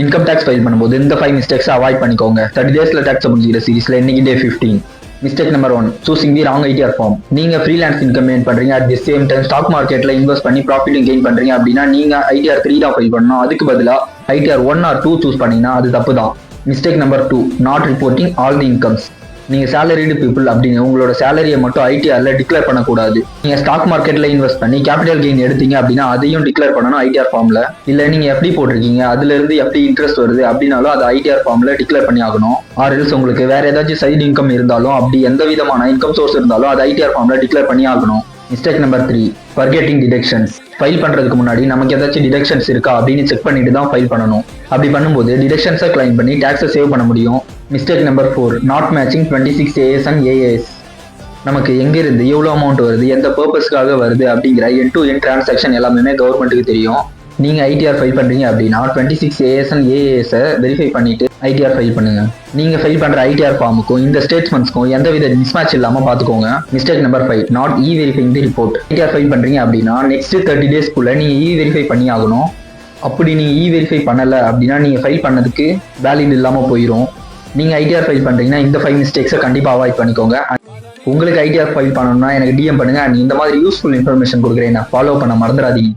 Income tax file பண்ணும்போது இந்த 5 mistakes avoid பண்ணிக்கோங்க. 30 டேஸ்ல டேக்ஸ் முடிஞ்சிக்கிற சீரிஸ்ல இன்னைக்கு day 15. Mistake number 1, choosing the wrong ITR form. நீங்க ஃப்ரீலான்ஸ் இன்கம் ஏர்ன் பண்றீங்க, at the same time stock மார்க்கெட்ல இன்வெஸ்ட் பண்ணி ப்ராஃபிட் கெயின் பண்றீங்க அப்படின்னா நீங்க ஐடிஆர் 3 தான் ஃபைல் பண்ணணும். அதுக்கு பதிலா ஐடிஆர் 1 ஆர் 2 சூஸ் பண்ணீங்கன்னா அது தப்பு தான். Mistake number 2, not reporting all the incomes. நீங்க சேலரிடு பீப்புள் அப்படின்னு உங்களோட சேலரியை மட்டும் ஐடிஆர்ல டிக்ளேர் பண்ணக்கூடாது. நீங்க ஸ்டாக் மார்க்கெட்ல இன்வெஸ்ட் பண்ணி கேபிட்டல் கெயின் எடுத்தீங்க அப்படின்னா அதையும் டிக்ளேர் பண்ணணும் ஐடிஆர் ஃபார்ம்ல. இல்ல நீங்க எப்படி போட்டிருக்கீங்க அதுல இருந்து எப்படி இன்ட்ரெஸ்ட் வருது அப்படின்னாலும் அது ஐடிஆர் ஃபார்ம்ல டிக்ளேர் பண்ணி ஆகணும். ஆர் எல்ஸ் உங்களுக்கு வேற ஏதாச்சும் சைடு இன்கம் இருந்தாலும் அப்படி எந்த விதமான இன்கம் சோர்ஸ் இருந்தாலும் அது ஐடிஆர் ஃபார்ம்ல டிக்ளேர் பண்ணி ஆகணும். Mistake number 3, forgetting deductions. File பண்றதுக்கு முன்னாடி நமக்கு ஏதாச்சும் டிடக்ஷன்ஸ் இருக்கா அப்படின்னு செக் பண்ணிட்டு தான் ஃபைல் பண்ணணும். அப்படி பண்ணும்போது டிடக்ஷன்ஸை கிளைம் பண்ணி டேக்ஸை சேவ் பண்ண முடியும். Mistake number 4, not matching 26 AS and AAS. நமக்கு எங்கிருந்து எவ்வளோ அமௌண்ட் வருது, எந்த பர்பஸ்க்காக வருது அப்படிங்கிற எண்ட் டு எண்ட் டிரான்சாக்ஷன் எல்லாமே கவர்மெண்ட்டுக்கு தெரியும். நீங்க ஐடிஆர் ஃபைல் பண்றீங்க அப்படின்னா 26 AS அண்ட் AAS வெரிஃபை பண்ணிட்டு ஐடிஆர் ஃபைல் பண்ணுங்க. நீங்க ஃபைல் பண்ற ஐடிஆர் ஃபார்முக்கும் இந்த ஸ்டேட்மெண்ட்ஸ்க்கும் எந்தவித மிஸ்மேட்ச் இல்லாம பாத்துக்கோங்க. Mistake number 5, not verifying the report. ITR file பண்றீங்க அப்படின்னா நெக்ஸ்ட் 30 டேஸ்க்குள்ள நீங்க வெரிஃபை பண்ணி ஆகணும். அப்படி நீங்க வெரிஃபை பண்ணல அப்படின்னா நீங்க ஃபைல் பண்ணதுக்கு வேலிட் இல்லாம போயிடும். நீங்க ஐடிஆர் ஃபைல் பண்றீங்கன்னா இந்த 5 மிஸ்டேக்ஸை கண்டிப்பா அவாய்ட் பண்ணிக்கோங்க. உங்களுக்கு ஐடிஆர் ஃபைல் பண்ணணும்னா எனக்கு டிஎம் பண்ணுங்க. இந்த மாதிரி யூஸ்ஃபுல் இன்ஃபர்மேஷன் கொடுக்குறேன், ஃபாலோ பண்ண மறந்துடாதீங்க.